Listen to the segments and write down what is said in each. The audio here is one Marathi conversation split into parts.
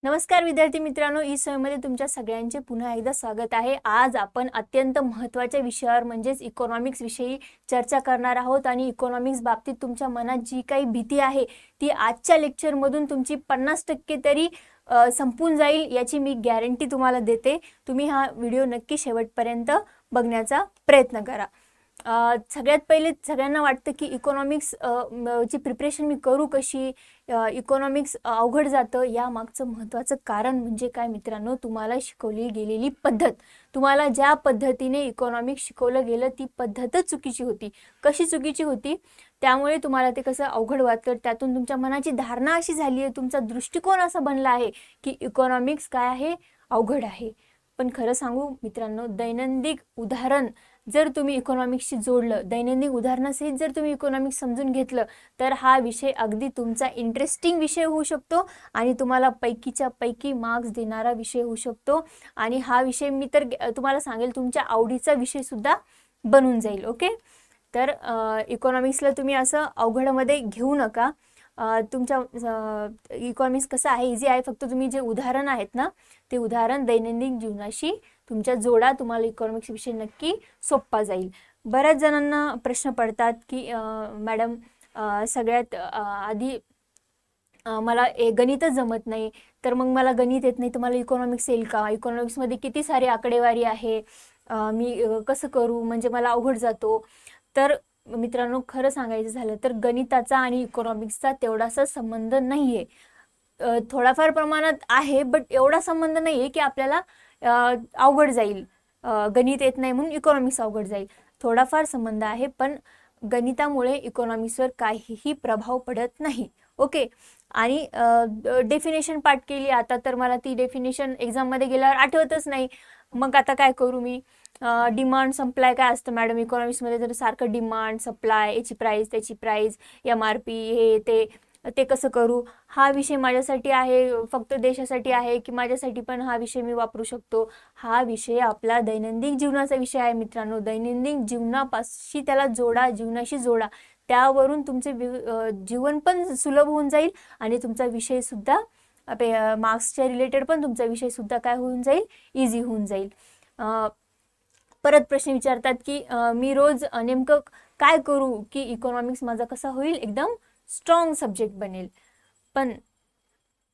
नमस्कार विद्यार्थी मित्रांनो, ई सवयीमध्ये तुमच्या सगळ्यांचे पुन्हा एकदा स्वागत आहे। आज आपण अत्यंत महत्त्वाच्या विषयावर म्हणजेच इकॉनॉमिक्स विषयी चर्चा करणार आहोत आणि इकॉनॉमिक्स बाबतीत तुमच्या मनात जी काही भीती आहे ती आजच्या लेक्चर मधून तुमची 50% तरी संपून जाईल याची मी गॅरंटी तुम्हाला देते। तुम्ही हा व्हिडिओ नक्की शेवटपर्यंत बघण्याचा प्रयत्न करा। सगळ्यात पहिले सगळ्यांना वाटतं की इकॉनॉमिक्स ची प्रिपरेशन मी करू कशी, इकॉनॉमिक्स अवघड जातं। या मागचं महत्त्वाचं कारण म्हणजे काय मित्रांनो, तुम्हाला शिकवली गेलेली पद्धत। तुम्हाला ज्या पद्धतीने इकॉनॉमिक्स शिकवलं गेलं ती पद्धतच चुकीची होती। कशी चुकीची होती त्यामुळे तुम्हाला ते कसं अवघड वाटतं, त्यातून तुमच्या मनाची धारणा अशी झाली आहे, तुमचा दृष्टिकोन असा बनला आहे की इकॉनॉमिक्स काय आहे, अवघड आहे। पण खरं सांगू मित्रांनो, दैनंदिन उदाहरण जर तुम्ही इकॉनॉमिक्सशी जोडलं, दैनंदिन उदाहरणासहित जर तुम्ही इकॉनॉमिक्स समजून घेतलं तर हा विषय अगदी तुमचा इंटरेस्टिंग विषय होऊ शकतो आणि तुम्हाला पैकीच्या पैकी मार्क्स देणारा विषय होऊ शकतो। आणि हा विषय मी तर तुम्हाला सांगेल तुमच्या आवडीचा विषय सुद्धा बनून जाईल। ओके, तर इकॉनॉमिक्सला तुम्ही असं अवघडमध्ये घेऊ नका। तुमच्या इकॉनॉमिक्स कसं आहे, इझी आहे। फक्त तुम्ही जे उदाहरण आहेत ना ते उदाहरण दैनंदिन जीवनाशी तुमच्या जोडा, तुम्हाला इकॉनॉमिक्स विषय नक्की सोपा जाईल। बऱ्याच जणांना प्रश्न पडतात की मॅडम सगळ्यात आधी मला गणितच जमत नाही, तर मग मला गणित येत नाही तर मला इकॉनॉमिक्स येईल का? इकॉनॉमिक्समध्ये किती सारी आकडेवारी आहे, मी कसं करू, म्हणजे मला अवघड जातो। तर मित्रांनो, खरं सांगायचं झालं तर गणिताचा आणि इकॉनॉमिक्सचा तेवढासा संबंध नाही आहे। थोडाफार प्रमाणात आहे, बट एवढा संबंध नाही आहे की आपल्याला अवघड जाईल, गणित येत नाही म्हणून इकॉनॉमिक्स अवघड जाईल। थोडाफार संबंध आहे, पण गणितामुळे इकॉनॉमिक्सवर काहीही प्रभाव पडत नाही। ओके, आणि डेफिनेशन पाठ केली आता, तर मला ती डेफिनेशन एक्झाममध्ये गेल्यावर आठवतच नाही, मग आता काय करू मी? डिमांड सप्लाय काय असतं मॅडम इकॉनॉमिक्समध्ये? तर सारखं डिमांड सप्लाय, याची प्राईस त्याची प्राईस, MRP, हे ते कसं करू? हा विषय माझ्यासाठी आहे, फक्त देशासाठी आहे की माझ्यासाठी पण हा विषय मी वापरू शकतो? हा विषय आपला दैनंदिन जीवनाचा विषय आहे मित्रांनो। दैनंदिन जीवनापाशी त्याला जोडा, जीवनाशी जोडा, त्यावरून तुमचे जीवन पण सुलभ होऊन जाईल आणि तुमचा विषय सुद्धा मार्क्सच्या रिलेटेड पण तुमचा विषय सुद्धा काय होऊन जाईल, इझी होऊन जाईल। परत प्रश्न विचारतात की मी रोज नेमकं काय करू की इकॉनॉमिक्स माझा कसा होईल, एकदम स्ट्रॉंग सब्जेक्ट बनेल। पण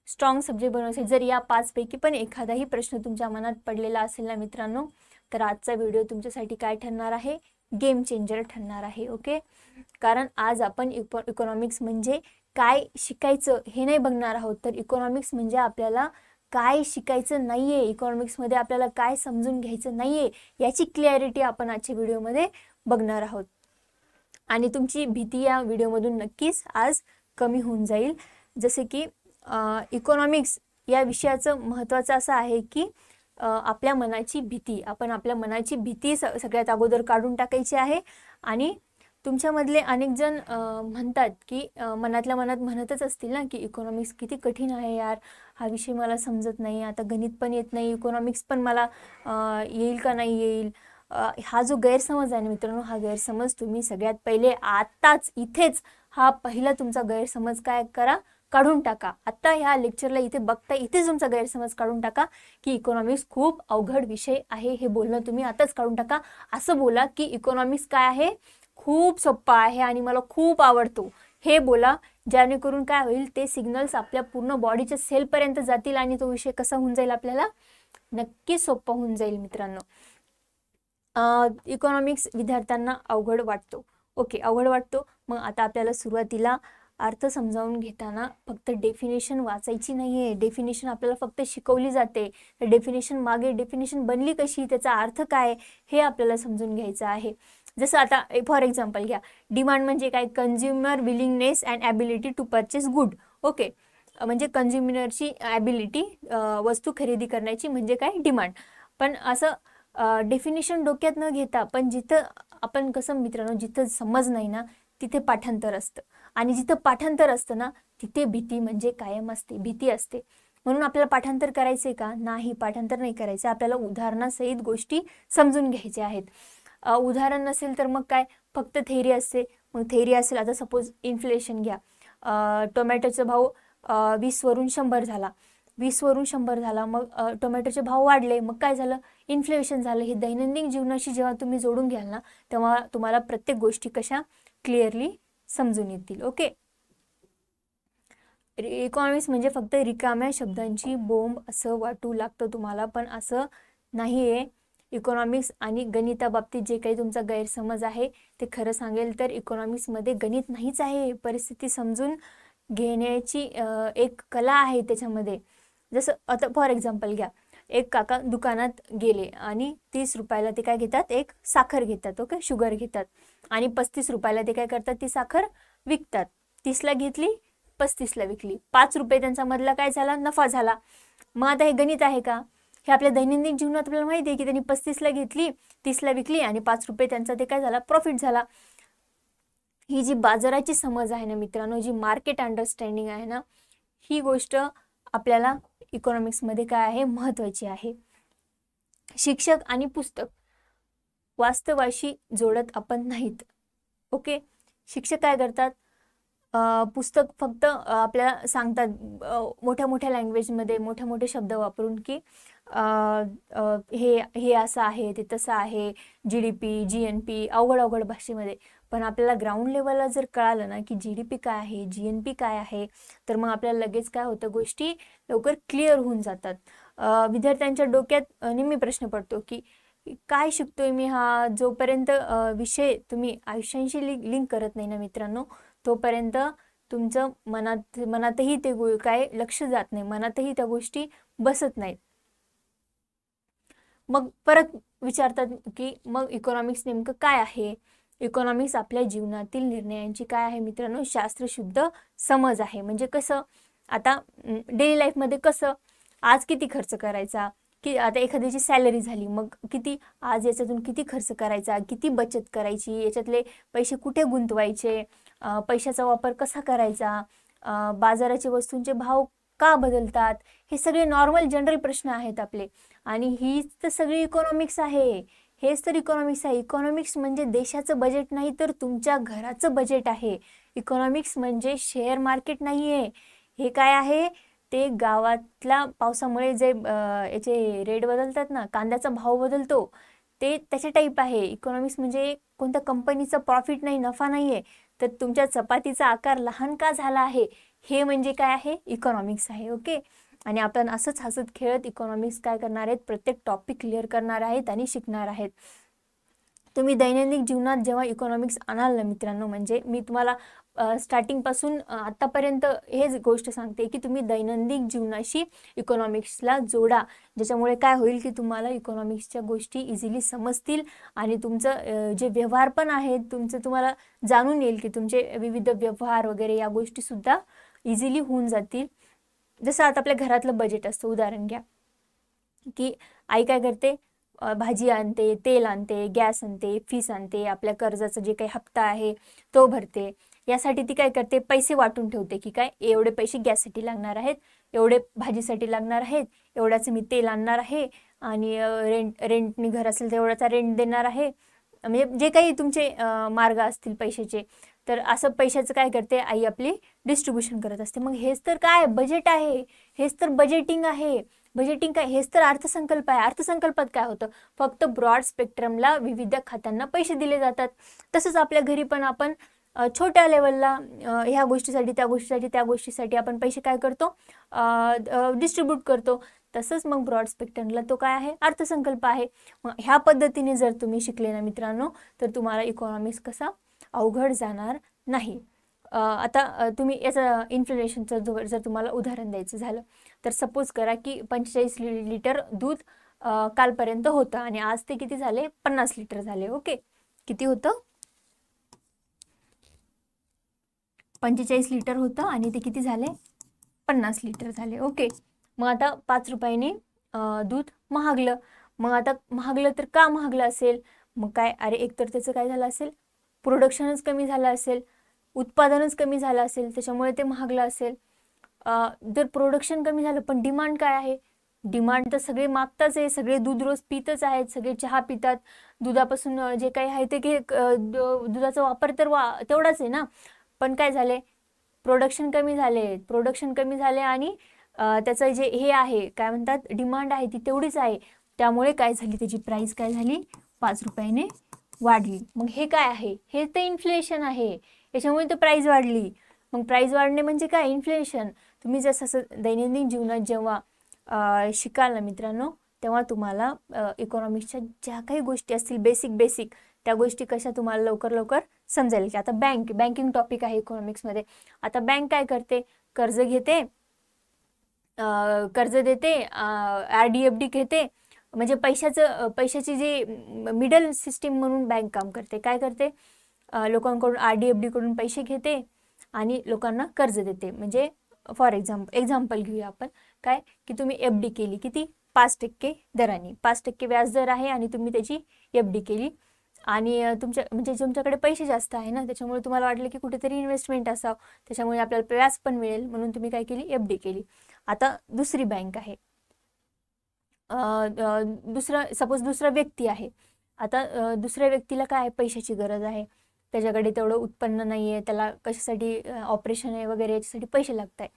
स्ट्रॉंग सब्जेक्ट बनवायचे जर या 5 पैकी पण एखादाही प्रश्न तुमच्या मनात पडलेला असेल ना मित्रांनो, तर आजचा व्हिडिओ तुमच्यासाठी काय ठरणार आहे, गेम चेंजर ठरणार आहे। ओके, कारण आज आपण इकॉनॉमिक्स म्हणजे काय शिकायचं हे नाही बघणार आहोत, तर इकॉनॉमिक्स म्हणजे आपल्याला काय शिकायचं नाहीये, इकॉनॉमिक्समध्ये आपल्याला काय समजून घ्यायचं नाहीये याची क्लॅरिटी आपण आजच्या व्हिडिओमध्ये बघणार आहोत। आणि तुमची भीती या व्हिडिओमधून नक्कीच आज कमी होऊन जाईल। जसे की इकॉनॉमिक्स या विषयाचं महत्त्वाचं असं आहे की आपल्या मनाची भीती, आपण आपल्या मनाची भीती सगळ्यात अगोदर काढून टाकायची आहे। आणि तुमच्यामधले अनेक जण म्हणतात की मनातल्या मनात म्हणतच असतील ना की इकॉनॉमिक्स किती कठीण आहे यार, हा विषय मला समजत नाही, आता गणित पण येत नाही, इकॉनॉमिक्स पण मला येईल का नाही येईल। हा जो गैरसमज आहे ना मित्रांनो, हा गैरसमज तुम्ही सगळ्यात पहिले आताच इथेच हा पहिला तुमचा गैरसमज काय करा, काढून टाका। आता ह्या लेक्चरला इथे बघता इथेच तुमचा गैरसमज काढून टाका की इकॉनॉमिक्स खूप अवघड विषय आहे, हे बोलणं तुम्ही आताच काढून टाका। असं बोला की इकॉनॉमिक्स काय आहे, खूप सोपा आहे आणि मला खूप आवडतो, हे बोला। जेणेकरून काय होईल, ते सिग्नल्स आपल्या पूर्ण बॉडीच्या सेलपर्यंत जातील आणि तो विषय कसा होऊन जाईल, आपल्याला नक्की सोपा होऊन जाईल मित्रांनो। इकॉनॉमिक्स विद्यार्थ्यांना अवघड वाटतो। ओके, अवघड वाटतो, मग आता आपल्याला सुरुवातीला अर्थ समजावून घेताना फक्त डेफिनेशन वाचायची नाही आहे, डेफिनेशन आपल्याला फक्त शिकवली जाते, तर डेफिनेशन मागे डेफिनेशन बनली कशी, त्याचा अर्थ काय हे आपल्याला समजून घ्यायचं आहे। जसं आता फॉर एक्झाम्पल घ्या, डिमांड म्हणजे काय, consumer willingness and ability to purchase good. Okay, म्हणजे कंझ्युमरची ॲबिलिटी, वस्तू खरेदी करण्याची म्हणजे काय, डिमांड। पण असं डेफिनेशन डोक्यात न घेता, पण जिथं आपण कसं मित्रांनो, जिथं समज नाही ना तिथे पाठांतर असतं, आणि जिथं पाठांतर असतं ना तिथे भीती म्हणजे कायम असते, भीती असते। म्हणून आपल्याला पाठांतर करायचे का, नाही, पाठांतर नाही करायचं, आपल्याला उदाहरणासहित गोष्टी समजून घ्यायच्या आहेत। उदाहरण नसेल तर मग काय, फक्त थेअरी असते, मग थेअरी असेल, आता सपोज इन्फ्लेशन घ्या, टोमॅटोचा भाव 20 वरून 100 झाला, 20 वरून 100 झाला, मग टोमॅटोचे भाव वाढले, मग काय झालं, इन्फ्लेशन झालं. हे दैनंदिन जीवनाशी जेव्हा तुम्ही जोडून घ्याल ना, तेव्हा तुम्हाला प्रत्येक गोष्टी कशा क्लिअरली समजून येतील. ओके. इकॉनॉमिक्स म्हणजे फक्त रिकाम्या शब्दांची बोंब असं वाटू लागतं तुम्हाला, पण असं नाही आहे. इकॉनॉमिक्स आणि गणिताबाबतीत जे काही तुमचा गैरसमज आहे ते खरं सांगेल तर इकॉनॉमिक्समध्ये गणित नाहीच आहे. परिस्थिती समजून घेण्याची एक कला आहे त्याच्यामध्ये. जसं आता फॉर एक्झाम्पल घ्या, एक काका दुकानात गेले आणि 30 रुपयाला ते काय घेतात, एक साखर घेतात. ओके, शुगर घेतात. आणि 35 रुपयाला ते काय करतात, ती साखर विकतात. 30ला घेतली, 35ला विकली. 5 रुपये त्यांचा मधला काय झाला, नफा झाला. मग आता हे गणित आहे का? हे आपल्या दैनंदिन जीवनात आपल्याला माहिती आहे की त्यांनी 35ला घेतली, 30ला विकली आणि 5 रुपये त्यांचा ते काय झाला, प्रॉफिट झाला. ही जी बाजाराची समज आहे ना मित्रांनो, जी मार्केट अंडरस्टँडिंग आहे ना, ही गोष्ट आपल्याला इकॉनॉमिक्समध्ये काय आहे, महत्त्वाची आहे. शिक्षक आणि पुस्तक वास्तवाशी जोडत आपण नाहीत. ओके. शिक्षक काय करतात, पुस्तक फक्त आपल्याला सांगतात मोठ्या मोठ्या लँग्वेजमध्ये मोठे मोठे शब्द वापरून की हे हे असं आहे, ते तसं आहे, GDP GNP अवघड अवघड भाषेमध्ये. पण आपल्याला ग्राउंड लेवलला जर कळालं ना की GDP काय आहे, GNP काय आहे, तर मग आपल्याला लगेच काय होतं, गोष्टी लवकर क्लिअर होऊन जातात. विद्यार्थ्यांच्या डोक्यात नेहमी प्रश्न पडतो की काय शिकतोय मी, हा जोपर्यंत विषय तुम्ही आयुष्याशी लिंक करत नाही ना मित्रांनो, तोपर्यंत तुमचं मनातही ते काय लक्ष जात नाही, मनातही त्या गोष्टी बसत नाहीत. मग परत विचारतात की मग इकॉनॉमिक्स नेमकं काय आहे. इकॉनॉमिक्स आपल्या जीवनातील निर्णयांची काय आहे मित्रांनो, शास्त्रशुद्ध समज आहे. म्हणजे कसं, आता डेली लाईफमध्ये कसं, आज किती खर्च करायचा, की आता एखाद्याची सॅलरी झाली, मग किती आज याच्यातून किती खर्च करायचा, किती बचत करायची, याच्यातले पैसे कुठे गुंतवायचे, पैशाचा वापर कसा करायचा, बाजाराचे वस्तूंचे भाव का बदलतात, हे सगळे नॉर्मल जनरल प्रश्न आहेत आपले. आणि हीच तर सगळी इकॉनॉमिक्स आहे. हेच तर इकॉनॉमिक्स आहे. इकॉनॉमिक्स म्हणजे देशाचं बजेट नाही तर तुमच्या घराचं बजेट आहे. इकॉनॉमिक्स म्हणजे शेअर मार्केट नाही आहे. हे काय आहे, ते गावातल्या पावसामुळे जे याचे रेट बदलतात ना, कांद्याचा भाव बदलतो, ते त्याच्या टाईप आहे. इकॉनॉमिक्स म्हणजे कोणत्या कंपनीचा प्रॉफिट नाही, नफा नाही आहे, तर तुमच्या चपातीचा आकार लहान का झाला आहे, हे म्हणजे काय आहे, इकॉनॉमिक्स आहे. ओके. आणि आपण असंच हसत खेळत इकॉनॉमिक्स काय करणार आहेत, प्रत्येक टॉपिक क्लिअर करणार आहेत आणि शिकणार आहेत. तुम्ही दैनंदिन जीवनात जेव्हा इकॉनॉमिक्स आणाल ना मित्रांनो, म्हणजे मी तुम्हाला स्टार्टिंगपासून आत्तापर्यंत हेच गोष्ट सांगते की तुम्ही दैनंदिन जीवनाशी इकॉनॉमिक्सला जोडा, ज्याच्यामुळे काय होईल की तुम्हाला इकॉनॉमिक्सच्या गोष्टी इझिली समजतील आणि तुमचं जे व्यवहार पण आहेत तुमचं तुम्हाला जाणून येईल की तुमचे विविध व्यवहार वगैरे या गोष्टीसुद्धा इझिली होऊन जातील. जसं आता आपल्या घरातलं बजेट असतं, उदाहरण घ्या की आई काय करते, भाजी आणते, तेल आणते, गॅस आणते, फीस आणते, आपल्या कर्जाचा जे काही हप्ता आहे तो भरते. यासाठी ती काय करते, पैसे वाटून ठेवते की काय एवढे पैसे गॅससाठी लागणार आहेत, एवढे भाजीसाठी लागणार आहेत, एवढ्याचं मी तेल आणणार आहे आणि रेंटनी घर असेल तर एवढ्याचा रेंट देणार आहे. म्हणजे जे काही तुमचे मार्ग असतील पैशाचे, तर असं पैशाचं काय करते आई आपली डिस्ट्रीब्युशन करत असते. मग हेच तर काय बजेट आहे, हेच तर बजेटिंग आहे. बजेटिंग काय, हेच तर अर्थसंकल्प आहे. अर्थसंकल्पात काय होतं, फक्त ब्रॉड स्पेक्ट्रमला विविध खात्यांना पैसे दिले जातात. तसंच आपल्या घरी पण आपण छोट्या लेवलला ह्या गोष्टीसाठी त्या गोष्टीसाठी आपण पैसे काय करतो, डिस्ट्रीब्यूट करतो. तसंच मग ब्रॉड स्पेक्ट्रमला तो काय आहे, अर्थसंकल्प आहे. मग ह्या पद्धतीने जर तुम्ही शिकले ना मित्रांनो, तर तुम्हाला इकॉनॉमिक्स कसा अवघड जाणार नाही. आता तुम्ही याचं इन्फ्लेशनचं जर तुम्हाला उदाहरण द्यायचं झालं, तर सपोज करा की 45 लिटर दूध कालपर्यंत होतं आणि आज ते किती झाले, 50 लिटर झाले. ओके. किती होतं, 45 लिटर होतं आणि ते किती झाले, 50 लिटर झाले. ओके. मग आता 5 रुपयाने दूध महागलं. मग आता महागलं तर का महागलं असेल, मग काय, अरे एकतर त्याचं काय झालं असेल, प्रोडक्शनच कमी झालं असेल, उत्पादनच कमी झालं असेल, त्याच्यामुळे ते महागलं असेल. जर प्रोडक्शन कमी झालं पण डिमांड काय आहे, डिमांड तर सगळे मागताच आहे, सगळे दूध रोज पितच आहेत, सगळे चहा पितात, दुधापासून जे काही आहे ते दुधाचा वापर तर तेवढाच आहे ना. पण काय झाले, प्रोडक्शन कमी झाले आणि त्याचं जे हे आहे काय म्हणतात डिमांड आहे ती तेवढीच आहे, त्यामुळे काय झाली त्याची प्राइस काय झाली 5 रुपयाने वाढली. मग हे काय आहे, हे तर इन्फ्लेशन आहे, याच्यामुळे तर प्राइस वाढली. मग प्राइस वाढणे म्हणजे काय, इन्फ्लेशन. तुम्ही जसं दैनंदिन जीवनात जेव्हा शिकाल ना मित्रांनो, तेव्हा तुम्हाला इकॉनॉमिक्सच्या ज्या काही गोष्टी असतील बेसिक त्या गोष्टी कशा तुम्हाला लवकर लवकर समजायला की आता बँकिंग टॉपिक आहे इकॉनॉमिक्समध्ये. आता बँक काय करते, कर्ज घेते, कर्ज देते, RD FD घेते, म्हणजे पैशाची जी मिडल सिस्टीम म्हणून बँक काम करते. काय करते, लोकांकडून RD FD कडून पैसे घेते आणि लोकांना कर्ज देते. म्हणजे फॉर एक्झाम्पल घेऊया आपण, काय की तुम्ही FD केली किती 5% दराने, 5% व्याज दर आहे आणि तुम्ही त्याची FD केली आणि तुमच्याकडे पैसे जास्त आहे ना, त्याच्यामुळे तुम्हाला वाटलं की कुठेतरी इन्व्हेस्टमेंट असावं, त्याच्यामुळे आपल्याला व्याज पण मिळेल म्हणून तुम्ही काय केली, FD केली. आता दुसरी बँक आहे, दुसरा व्यक्ती आहे. आता दुसऱ्या व्यक्तीला काय पैशाची गरज आहे, त्याच्याकडे तेवढं उत्पन्न नाही आहे, त्याला कशासाठी ऑपरेशन आहे वगैरे याच्यासाठी पैसे लागत आहे.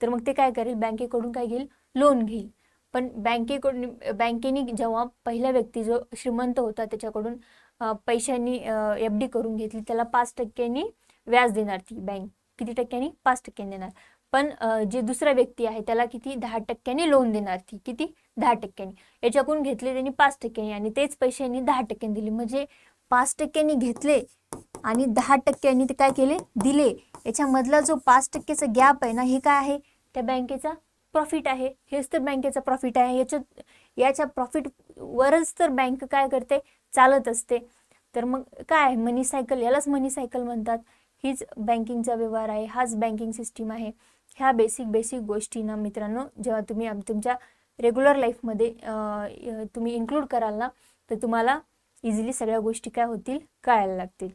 तर मग ते काय करेल, बँकेकडून काय घेईल, लोन घेईल. पण बँकेने जेव्हा पहिला व्यक्ती जो श्रीमंत होता त्याच्याकडून पैशांनी FD करून घेतली, त्याला 5% व्याज देणार ती बँक. किती टक्क्यांनी, 5% देणार. पण जे दुसरा व्यक्ती आहे त्याला किती, 10% लोन देणार ती, किती 10%. याच्याकडून घेतले त्यांनी 5% आणि तेच पैशांनी 10% दिले. म्हणजे 5% घेतले आणि 10% ते काय केले, दिले. याच्यामधला जो 5%चा गॅप आहे ना, हे काय आहे, त्या बँकेचा प्रॉफिट आहे. हेच तर बँकेचा प्रॉफिट आहे. याच्या प्रॉफिट वरच तर बँक काय करते, चालत असते. तर मग काय मनी सायकल, यालाच मनी सायकल म्हणतात. हीच बँकिंगचा व्यवहार आहे, हाच बँकिंग सिस्टीम आहे. ह्या बेसिक गोष्टी ना मित्रांनो, जेव्हा तुम्ही तुमच्या रेग्युलर लाईफमध्ये तुम्ही इन्क्लूड कराल ना, तर तुम्हाला इझिली सगळ्या गोष्टी काय होतील, कळायला लागतील.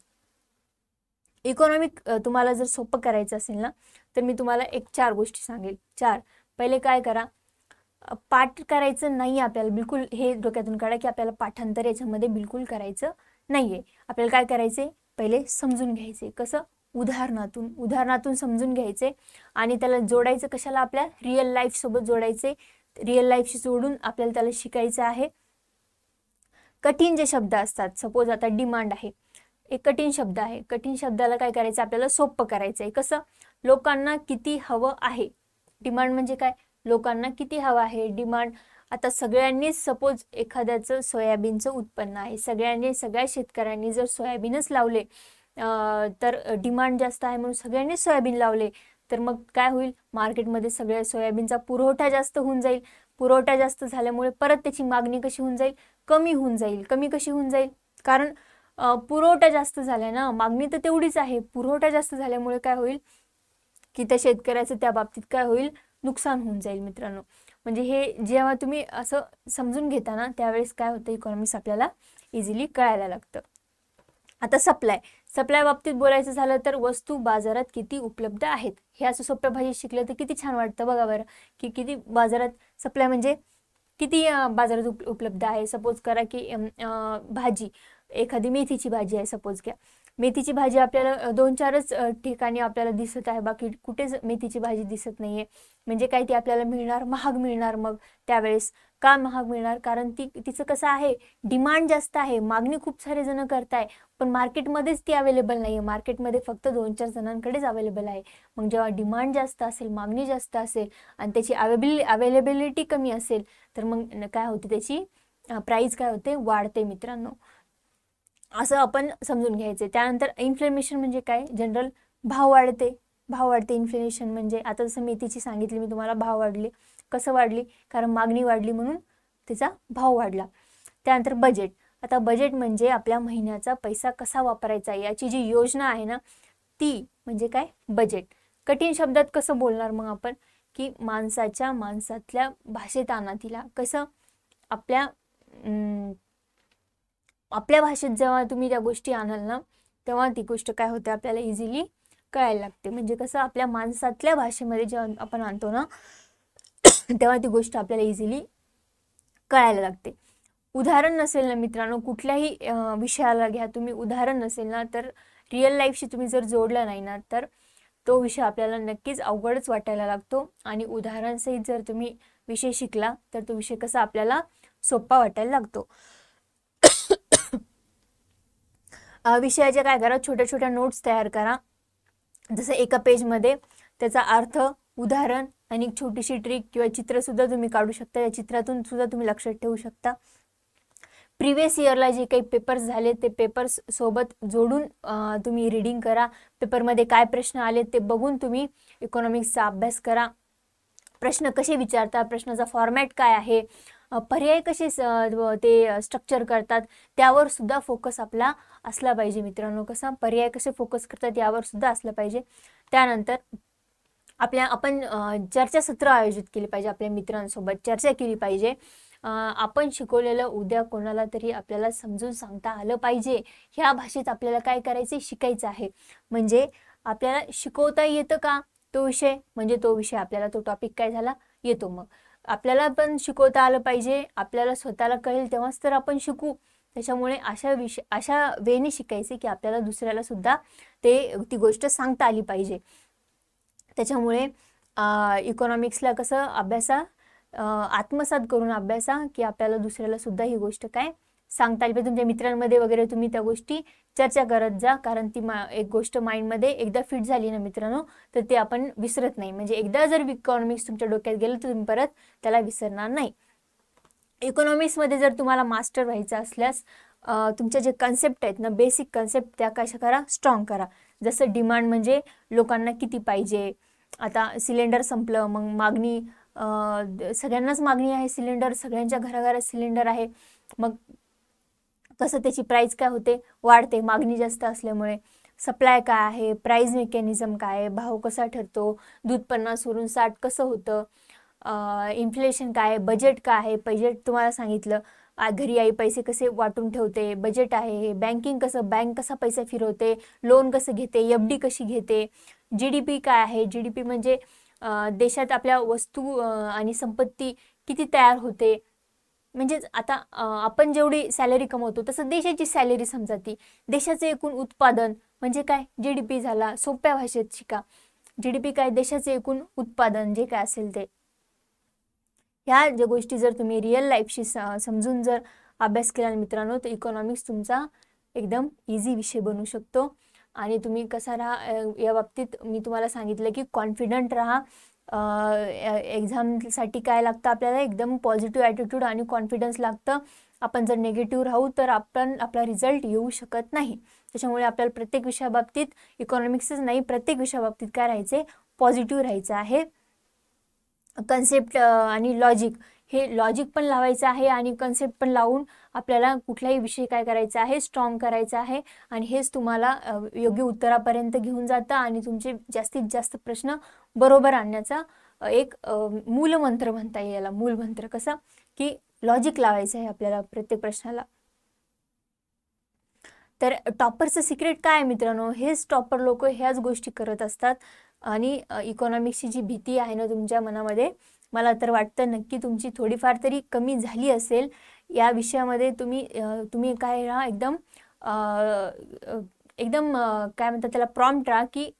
इकॉनॉमिक तुम्हाला जर सोपं करायचं असेल ना, तर मी तुम्हाला 4 गोष्टी सांगेल. 4. पहिले काय करा, पाठ करायचं नाही आपल्याला बिलकुल. हे डोक्यातून काढा की आपल्याला पाठांतर याच्यामध्ये बिलकुल करायचं नाहीये. आपल्याला काय करायचे, पहिले समजून घ्यायचे. कसं, उदाहरणातून समजून घ्यायचे आणि त्याला जोडायचं कशाला, आपल्या रिअल लाईफ सोबत जोडायचे. रिअल लाईफशी जोडून आपल्याला त्याला शिकायचं आहे. कठीण जे शब्द असतात, सपोज आता डिमांड आहे, एक कठीण शब्द आहे. कठीण शब्दाला काय करायचं, आपल्याला सोपं करायचं आहे. कसं, लोकांना किती हवं आहे. डिमांड म्हणजे काय, लोकांना किती हवं आहे. डिमांड, आता सगळ्यांनीच सपोज एखाद्याचं सोयाबीनचं उत्पन्न आहे, सगळ्या शेतकऱ्यांनी जर सोयाबीनच लावले तर डिमांड जास्त आहे म्हणून सगळ्यांनीच सोयाबीन लावले, तर मग काय होईल, मार्केटमध्ये सगळ्या सोयाबीनचा पुरवठा जास्त होऊन जाईल. पुरवठा जास्त झाल्यामुळे परत त्याची मागणी कशी होऊन जाईल, कमी होऊन जाईल. कमी कशी होऊन जाईल, कारण पुरवठा जास्त झाला ना, मागणी तर तेवढीच आहे. पुरवठा जास्त झाल्यामुळे काय होईल की त्या शेतकऱ्याचं त्या बाबतीत काय होईल, नुकसान होऊन जाईल मित्रांनो. म्हणजे हे जेव्हा तुम्ही असं समजून घेता ना, त्यावेळेस काय होतं, इकॉनॉमिक्स आपल्याला इझिली कळायला लागतं. आता सप्लाय बाबतीत बोलायचं झालं तर वस्तू बाजारात किती उपलब्ध आहेत. हे असं सोप्या भाषेत शिकलं तर किती छान वाटतं बघा बरं, की किती बाजारात सप्लाय म्हणजे किती बाजारात उपलब्ध आहे. सपोज करा की भाजी, एखादी मेथीची भाजी आहे सपोज घ्या. मेथीची भाजी आपल्याला 2-4च ठिकाणी आपल्याला दिसत आहे, बाकी कुठेच मेथीची भाजी दिसत नाहीये. म्हणजे काय, ती आपल्याला मिळणार, महाग मिळणार. मग त्यावेळेस का महाग मिळणार, कारण तिचं कसं आहे, डिमांड जास्त आहे, मागणी खूप सारे जण करताय, पण मार्केटमध्येच ती अवेलेबल नाहीये. मार्केटमध्ये फक्त 2-4 जणांकडेच अवेलेबल आहे. मग जेव्हा डिमांड जास्त असेल, मागणी जास्त असेल आणि त्याची अवेलेबिलिटी कमी असेल, तर मग काय होते, त्याची प्राइस काय होते, वाढते मित्रांनो. असं आपण समजून घ्यायचे. त्यानंतर इन्फ्लेमेशन म्हणजे काय, जनरल भाव वाढते. इन्फ्लेमेशन म्हणजे आता जसं मेथीची सांगितली मी तुम्हाला, भाव वाढले. कसं वाढली, कारण मागणी वाढली म्हणून त्याचा भाव वाढला. त्यानंतर बजेट. आता बजेट म्हणजे आपल्या महिन्याचा पैसा कसा वापरायचा याची जी योजना आहे ना, ती म्हणजे काय, बजेट. कठीण शब्दात कसं बोलणार मग आपण, की माणसातल्या भाषेत आणा तिला. कसं, आपल्या भाषेत जेव्हा तुम्ही त्या गोष्टी आणाल ना, तेव्हा ती गोष्ट काय होते, आपल्याला इझिली कळायला लागते. म्हणजे कसं, आपल्या माणसातल्या भाषेमध्ये जेव्हा आपण आणतो ना, तेव्हा ती गोष्ट आपल्याला इझिली कळायला लागते. उदाहरण नसेल ना मित्रांनो, कुठल्याही विषयाला घ्या तुम्ही, उदाहरण नसेल ना, तर रिअल लाईफशी तुम्ही जर जोडलं नाही ना, तर तो विषय आपल्याला नक्कीच अवघडच वाटायला लागतो आणि उदाहरणासहित जर तुम्ही विषय शिकला तर तो विषय कसा आपल्याला सोपा वाटायला लागतो. विषयाच्या काय करा, छोट्या छोट्या नोट्स तयार करा. जसं एका पेजमध्ये त्याचा अर्थ, उदाहरण आणि एक छोटीशी ट्रिक किंवा चित्र सुद्धा तुम्ही काढू शकता. या चित्रातून सुद्धा तुम्ही लक्षात ठेवू शकता. प्रिव्हियस इयरला जे काही पेपर्स झाले ते पेपर्स सोबत जोडून तुम्ही रीडिंग करा. पेपरमध्ये काय प्रश्न आले ते बघून तुम्ही इकॉनॉमिक्सचा अभ्यास करा. प्रश्न कसे विचारतात, प्रश्नाचा फॉर्मॅट काय आहे, पर्याय कसे ते स्ट्रक्चर करतात, त्यावर सुद्धा फोकस आपला असला पाहिजे मित्रांनो. कसा पर्याय कसे फोकस करतात यावर सुद्धा असलं पाहिजे. त्यानंतर आपण चर्चासत्र आयोजित केले पाहिजे. आपल्या मित्रांसोबत चर्चा केली पाहिजे. आपण शिकवलेलं उद्या कोणाला तरी आपल्याला समजून सांगता आलं पाहिजे. ह्या भाषेत आपल्याला काय करायचे, शिकायचं आहे. म्हणजे आपल्याला शिकवता येतं का तो विषय, म्हणजे तो विषय आपल्याला तो टॉपिक काय झाला येतो. मग आपल्याला पण शिकवता आलं पाहिजे. आपल्याला स्वतःला कळेल तेव्हाच तर आपण शिकू. त्याच्यामुळे अशा वेने शिकायचे की आपल्याला दुसऱ्याला सुद्धा ती गोष्ट सांगता आली पाहिजे. त्याच्यामुळे इकॉनॉमिक्सला कसं आत्मसात करून अभ्यासा की आपल्याला दुसऱ्याला सुद्धा ही गोष्ट काय सांगता आली पाहिजे. तुमच्या मित्रांमध्ये वगैरे तुम्ही त्या गोष्टी चर्चा करत जा, कारण ती एक गोष्ट माइंडमध्ये एकदा फिट झाली ना मित्रांनो तर ते आपण विसरत नाही. म्हणजे एकदा जर इकॉनॉमिक्स तुमच्या डोक्यात गेलं तर तुम्ही परत त्याला विसरणार नाही. इकॉनॉमिक्समध्ये जर तुम्हाला मास्टर व्हायचं असल्यास तुमच्या जे कन्सेप्ट आहेत ना, बेसिक कन्सेप्ट, त्या कशा करा, स्ट्रॉंग करा. जसं डिमांड म्हणजे लोकांना किती पाहिजे. आता सिलेंडर संपलं, मग मागणी, सगळ्यांनाच मागणी आहे सिलेंडर, सगळ्यांच्या घराघरात सिलेंडर आहे. मग कसं त्याची प्राईस काय होते, वाढते मागणी जास्त असल्यामुळे. सप्लाय काय आहे, प्राईस मेकॅनिझम काय आहे, भाव कसा ठरतो, दूध 50 वरून 60 कसं होतं, इन्फ्लेशन काय आहे, बजेट काय आहे. बजेट तुम्हाला सांगितलं, घरी आई पैसे कसे वाटून ठेवते, बजेट आहे. बँकिंग कसं, बँक कसा पैसा फिरवते, लोन कसं घेते, एफडी कशी घेते. GDP काय आहे, GDP म्हणजे देशात आपल्या वस्तू आणि संपत्ती किती तयार होते. म्हणजेच आता आपण जेवढी सॅलरी कमवतो तसं देशाची सॅलरी समजा ती. देशाचं एकूण उत्पादन म्हणजे काय, GDP झाला. सोप्या भाषेत शिका. GDP काय, देशाचे एकूण उत्पादन जे काय असेल ते. ह्या ज्या गोष्टी जर तुम्ही रिअल लाईफशी समजून जर अभ्यास केला मित्रांनो तर इकॉनॉमिक्स तुमचा एकदम इझी विषय बनू शकतो. आणि तुम्ही कसा राहा या बाबतीत मी तुम्हाला सांगितलं की कॉन्फिडंट राहा. एक्झामसाठी काय लागतं आपल्याला, एकदम पॉझिटिव्ह ॲटिट्यूड आणि कॉन्फिडन्स लागतं. आपण जर निगेटिव्ह राहू तर आपला रिझल्ट येऊ शकत नाही. त्याच्यामुळे आपल्याला प्रत्येक विषयाबाबतीत, इकॉनॉमिक्सच नाही प्रत्येक विषयाबाबतीत काय राहायचे, पॉझिटिव्ह राहायचं आहे. कन्सेप्ट आणि लॉजिक, हे लॉजिक पण लावायचं आहे आणि कन्सेप्ट पण लावून आपल्याला कुठलाही विषय काय करायचा आहे, स्ट्रॉंग करायचा आहे. आणि हेच तुम्हाला योग्य उत्तरापर्यंत घेऊन जातं आणि तुमचे जास्तीत जास्त प्रश्न बरोबर आणण्याचा एक मूलमंत्र म्हणता येईल याला. मूलमंत्र कसा की लॉजिक लावायचं आहे आपल्याला प्रत्येक प्रश्नाला. तर टॉपरचं सिक्रेट काय आहे मित्रांनो, हेच टॉपर लोक ह्याच गोष्टी करत असतात. आणि इकॉनॉमिक्सची जी भीती आहे ना तुमच्या मनामध्ये, मला तर वाटतं नक्की तुमची थोडीफार तरी कमी झाली असेल. या विषयामध्ये तुम्ही काय राहा, एकदम काय म्हणतात त्याला, प्रॉम्प्ट राहा की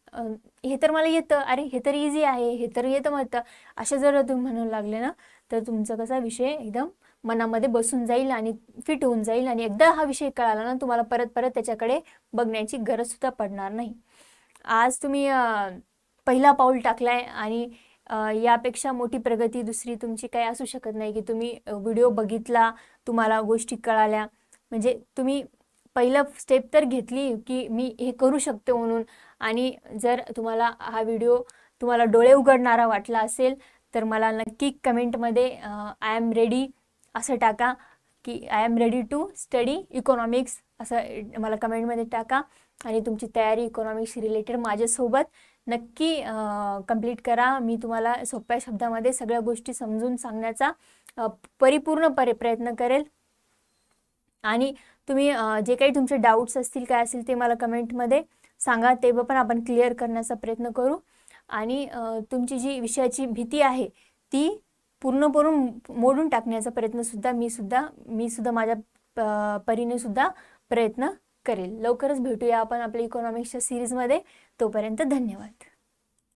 हे तर मला येतं, अरे हे तर इझी आहे, हे तर येतं म्हणतं. अशा जर तुम्ही म्हणू लागले ना तर तुमचा कसा विषय एकदम मनामध्ये बसून जाईल आणि फिट होऊन जाईल. आणि एकदा हा विषय कळाला ना तुम्हाला परत परत त्याच्याकडे बघण्याची गरज सुद्धा पडणार नाही. आज तुम्ही पहिला पाऊल टाकलाय आणि यापेक्षा मोठी प्रगती दुसरी तुमची काही असू शकत नाही की तुम्ही व्हिडिओ बघितला, तुम्हाला गोष्टी कळाल्या. म्हणजे तुम्ही पहिलं स्टेप तर घेतली की मी हे करू शकते म्हणून. आणि जर तुम्हाला हा व्हिडिओ तुम्हाला डोळे उघडणारा वाटला असेल तर मला नक्की कमेंटमध्ये आय एम रेडी असं टाका की I am ready to study economics असं मला कमेंटमध्ये टाका. आणि तुमची तयारी इकॉनॉमिक्स रिलेटेड माझ्यासोबत नक्की कंप्लीट करा. मी तुम्हाला सोप्या शब्दामध्ये सगळ्या गोष्टी समजून सांगण्याचा परिपूर्ण प्रयत्न करेल. आणि तुम्ही जे काही तुमचे डाऊट्स असतील काय असतील ते मला कमेंटमध्ये सांगा, ते पण आपण क्लिअर करण्याचा प्रयत्न करू. आणि तुमची जी विषयाची भीती आहे ती पूर्णपणे मोडून टाकण्याचा प्रयत्न सुद्धा मी सुद्धा माझ्या परीने सुद्धा प्रयत्न करेल. लवकरच भेटूया आपण आपल्या इकॉनॉमिक्सच्या सिरीजमध्ये. तोपर्यंत धन्यवाद.